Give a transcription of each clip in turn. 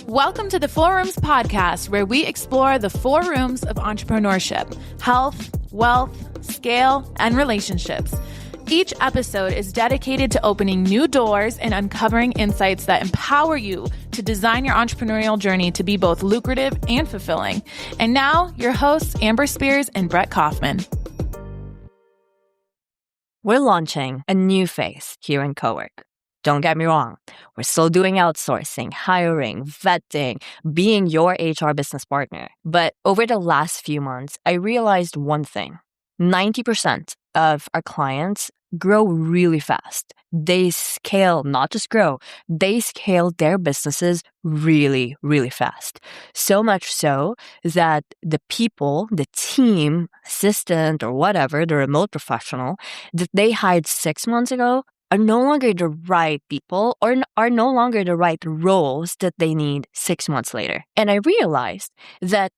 Welcome to the Four Rooms podcast, where we explore the four rooms of entrepreneurship: health, wealth, scale, and relationships. Each episode is dedicated to opening new doors and uncovering insights that empower you to design your entrepreneurial journey to be both lucrative and fulfilling. And now, your hosts, Amber Spears and Brett Kaufman. We're launching a new phase here in CoWorq. Don't get me wrong, we're still doing outsourcing, hiring, vetting, being your HR business partner. But over the last few months, I realized one thing. 90% of our clients grow really fast. They scale, not just grow, they scale their businesses really, really fast. So much so that the people, the team, assistant or whatever, the remote professional that they hired 6 months ago are no longer the right people or are no longer the right roles that they need 6 months later. And I realized that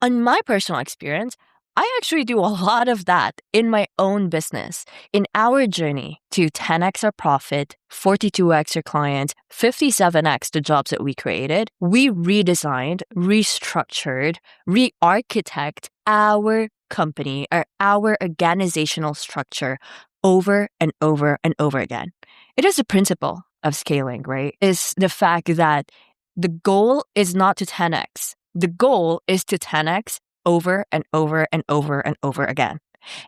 on my personal experience, I actually do a lot of that in my own business. In our journey to 10x our profit, 42x our clients, 57x the jobs that we created, we redesigned, restructured, re-architect our company or our organizational structure over and over and over again. It is the principle of scaling, right? Is the fact that the goal is not to 10x. The goal is to 10x over and over and over and over again.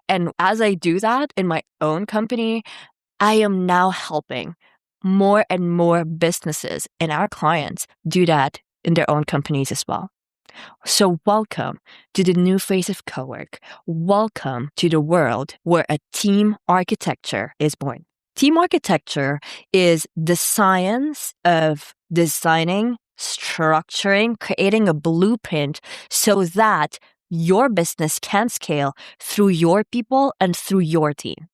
And as I do that in my own company, I am now helping more and more businesses and our clients do that in their own companies as well. So welcome to the new phase of CoWorq. Welcome to the world where a team architecture is born. Team architecture is the science of designing, structuring, creating a blueprint so that your business can scale through your people and through your team.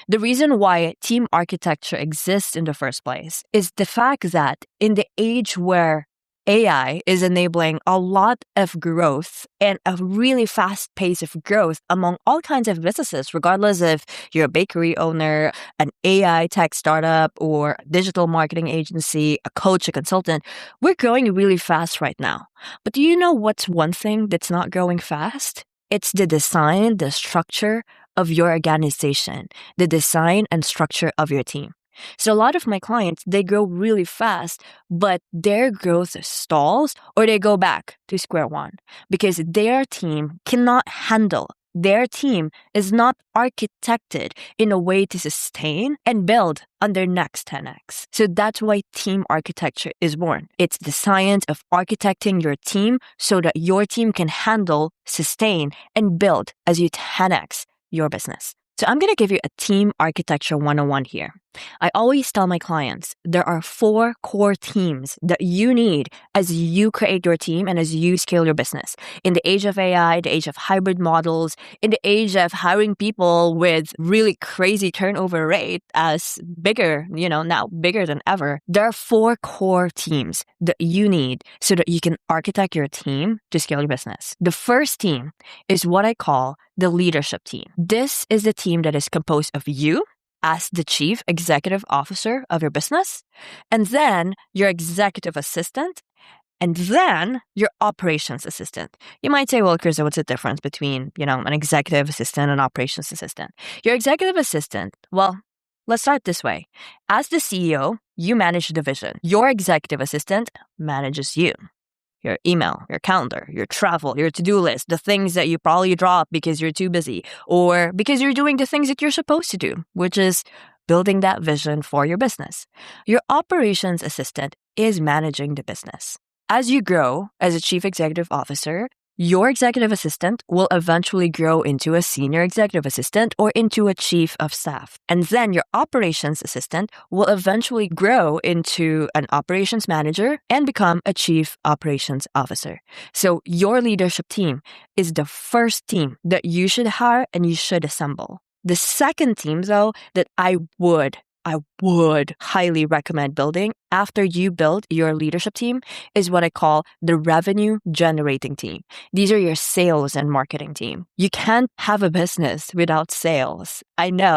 The reason why team architecture exists in the first place is the fact that in the age where AI is enabling a lot of growth and a really fast pace of growth among all kinds of businesses, regardless if you're a bakery owner, an AI tech startup, or a digital marketing agency, a coach, a consultant. We're growing really fast right now. But do you know what's one thing that's not growing fast? It's the design, the structure of your organization, the design and structure of your team. So a lot of my clients, they grow really fast, but their growth stalls or they go back to square one because their team cannot handle. Their team is not architected in a way to sustain and build on their next 10x. So that's why team architecture is born. It's the science of architecting your team so that your team can handle, sustain, and build as you 10x your business. So I'm going to give you a team architecture 101 here. I always tell my clients there are 4 core teams that you need as you create your team and as you scale your business. In the age of AI, the age of hybrid models, in the age of hiring people with really crazy turnover rate as bigger, now bigger than ever, there are 4 core teams that you need so that you can architect your team to scale your business. The first team is what I call the leadership team. This is the team that is composed of you as the chief executive officer of your business, and then your executive assistant, and then your operations assistant. You might say, well, Khryzza, what's the difference between, an executive assistant and operations assistant? Your executive assistant, well, let's start this way. As the CEO, you manage the division. Your executive assistant manages you. Your email, your calendar, your travel, your to-do list, the things that you probably drop because you're too busy or because you're doing the things that you're supposed to do, which is building that vision for your business. Your operations assistant is managing the business. As you grow as a chief executive officer, your executive assistant will eventually grow into a senior executive assistant or into a chief of staff. And then your operations assistant will eventually grow into an operations manager and become a chief operations officer. So your leadership team is the first team that you should hire and you should assemble. The second team, though, that I would highly recommend building after you build your leadership team is what I call the revenue generating team. These are your sales and marketing team. You can't have a business without sales. I know.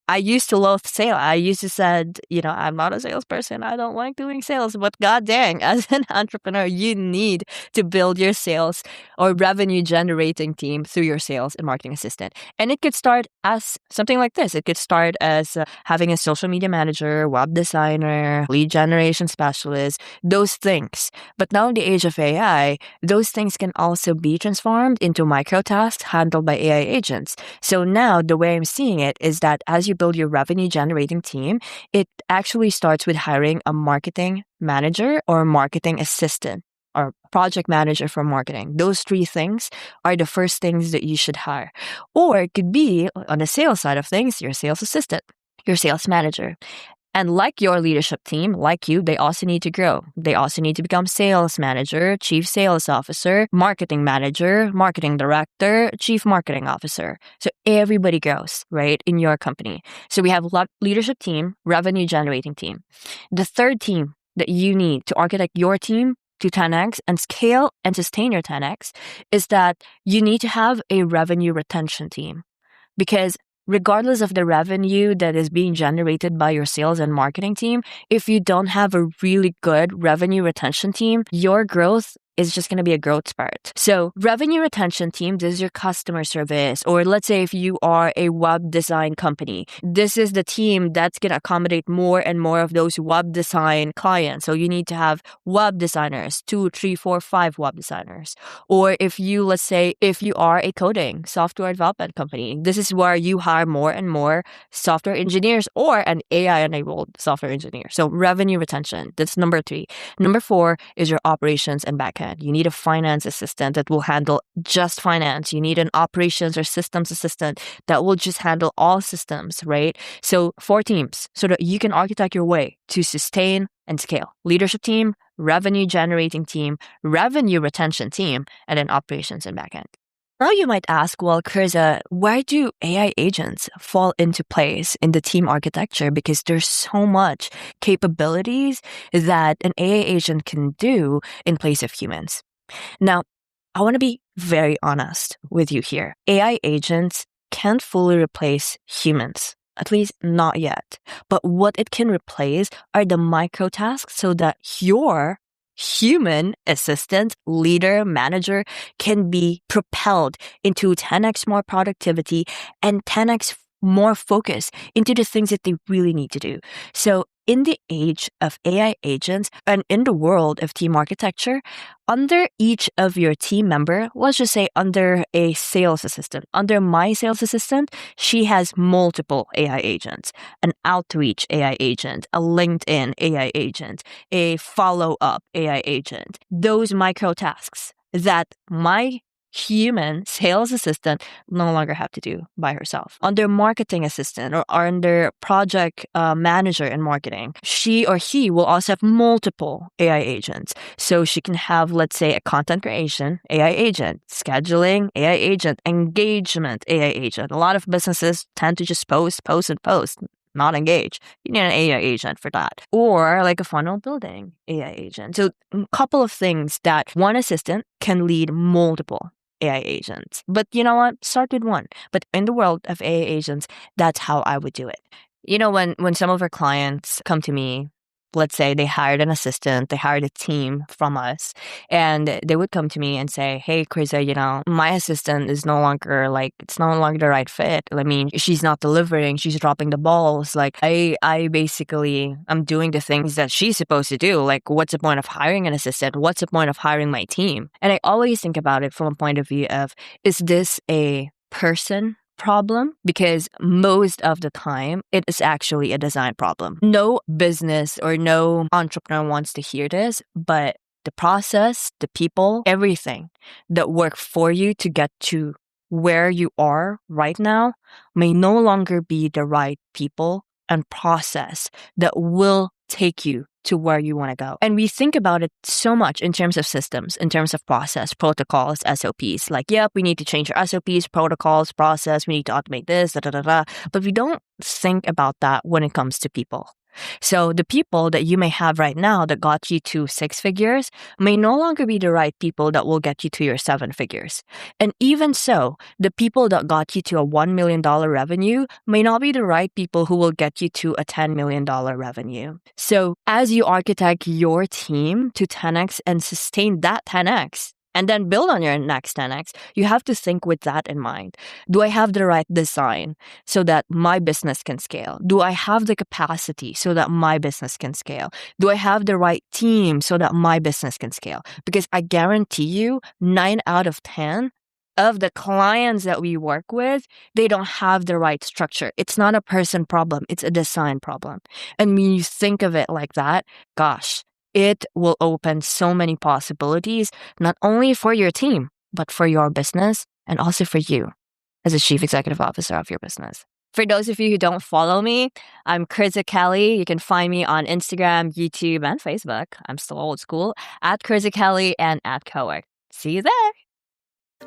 I used to loathe sales. I used to said, I'm not a salesperson. I don't like doing sales. But god dang, as an entrepreneur, you need to build your sales or revenue generating team through your sales and marketing assistant. And it could start as something like this. It could start as having a social media manager, web designer, lead generation specialist, those things. But now in the age of AI, those things can also be transformed into micro tasks handled by AI agents. So now the way I'm seeing it is that as you build your revenue generating team, it actually starts with hiring a marketing manager or marketing assistant or project manager for marketing. Those three things are the first things that you should hire. Or it could be on the sales side of things, your sales assistant, your sales manager. And like your leadership team, like you, they also need to grow. They also need to become sales manager, chief sales officer, marketing manager, marketing director, chief marketing officer. So everybody grows, right, in your company. So we have leadership team, revenue generating team. The third team that you need to architect your team to 10x and scale and sustain your 10x is that you need to have a revenue retention team. Because regardless of the revenue that is being generated by your sales and marketing team, if you don't have a really good revenue retention team, your growth is just going to be a growth spurt. So revenue retention team, this is your customer service. Or let's say if you are a web design company, this is the team that's going to accommodate more and more of those web design clients. So you need to have web designers, 2, 3, 4, 5 web designers. Or if you are a coding software development company, this is where you hire more and more software engineers or an AI-enabled software engineer. So revenue retention, that's number 3. Number 4 is your operations and backend. You need a finance assistant that will handle just finance. You need an operations or systems assistant that will just handle all systems, right? So 4 teams so that you can architect your way to sustain and scale. Leadership team, revenue generating team, revenue retention team, and then operations and backend. Now you might ask, well, Khryzza, why do AI agents fall into place in the team architecture? Because there's so much capabilities that an AI agent can do in place of humans. Now, I want to be very honest with you here. AI agents can't fully replace humans, at least not yet. But what it can replace are the micro tasks so that your human assistant, leader, manager can be propelled into 10x more productivity and 10x more focus into the things that they really need to do. So in the age of AI agents and in the world of team architecture, under each of your team member, let's just say under a sales assistant, under my sales assistant, she has multiple AI agents, an outreach AI agent, a LinkedIn AI agent, a follow-up AI agent. Those micro tasks that my human sales assistant no longer have to do by herself. Under marketing assistant or under project manager in marketing, she or he will also have multiple AI agents. So she can have, let's say, a content creation AI agent, scheduling AI agent, engagement AI agent. A lot of businesses tend to just post, not engage. You need an AI agent for that. Or like a funnel building AI agent. So a couple of things that one assistant can lead multiple AI agents. But you know what? Start with one. But in the world of AI agents, that's how I would do it. You know, when some of our clients come to me, let's say they hired an assistant, they hired a team from us, and they would come to me and say, hey, Khryzza, my assistant is no longer it's no longer the right fit. I mean, she's not delivering, she's dropping the balls. I basically, I'm doing the things that she's supposed to do. What's the point of hiring an assistant? What's the point of hiring my team? And I always think about it from a point of view of, is this a person problem? Because most of the time, it is actually a design problem. No business or no entrepreneur wants to hear this, but the process, the people, everything that work for you to get to where you are right now may no longer be the right people and process that will take you to where you want to go. And we think about it so much in terms of systems, in terms of process, protocols, SOPs. Yep, we need to change our SOPs, protocols, process. We need to automate this, But we don't think about that when it comes to people. So the people that you may have right now that got you to 6 figures may no longer be the right people that will get you to your 7 figures. And even so, the people that got you to a $1 million revenue may not be the right people who will get you to a $10 million revenue. So as you architect your team to 10x and sustain that 10x, and then build on your next 10x, you have to think with that in mind. Do I have the right design so that my business can scale? Do I have the capacity so that my business can scale? Do I have the right team so that my business can scale? Because I guarantee you, 9 out of 10 of the clients that we work with, they don't have the right structure. It's not a person problem. It's a design problem. And when you think of it like that, gosh, it will open so many possibilities, not only for your team, but for your business and also for you as a chief executive officer of your business. For those of you who don't follow me, I'm Khryzza Kelley. You can find me on Instagram, YouTube, and Facebook. I'm still old school, at Khryzza Kelley and at CoWorq. See you there.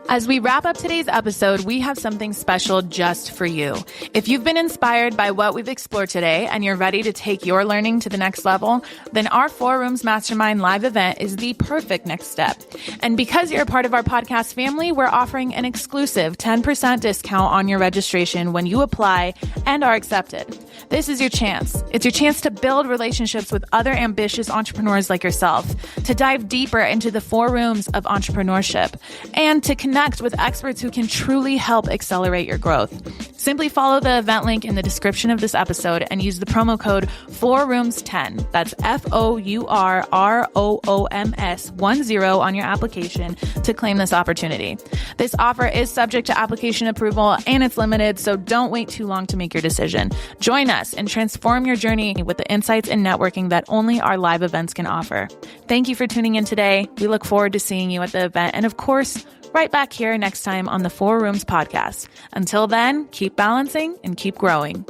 As we wrap up today's episode, we have something special just for you. If you've been inspired by what we've explored today and you're ready to take your learning to the next level, then our 4 Rooms Mastermind live event is the perfect next step. And because you're a part of our podcast family, we're offering an exclusive 10% discount on your registration when you apply and are accepted. This is your chance. It's your chance to build relationships with other ambitious entrepreneurs like yourself, to dive deeper into the 4 rooms of entrepreneurship, and to connect with experts who can truly help accelerate your growth. Simply follow the event link in the description of this episode and use the promo code 4rooms10. That's FOURROOMS10 on your application to claim this opportunity. This offer is subject to application approval and it's limited, so don't wait too long to make your decision. Join us and transform your journey with the insights and networking that only our live events can offer. Thank you for tuning in today. We look forward to seeing you at the event and, of course, right back here next time on the 4 Rooms podcast. Until then, keep balancing and keep growing.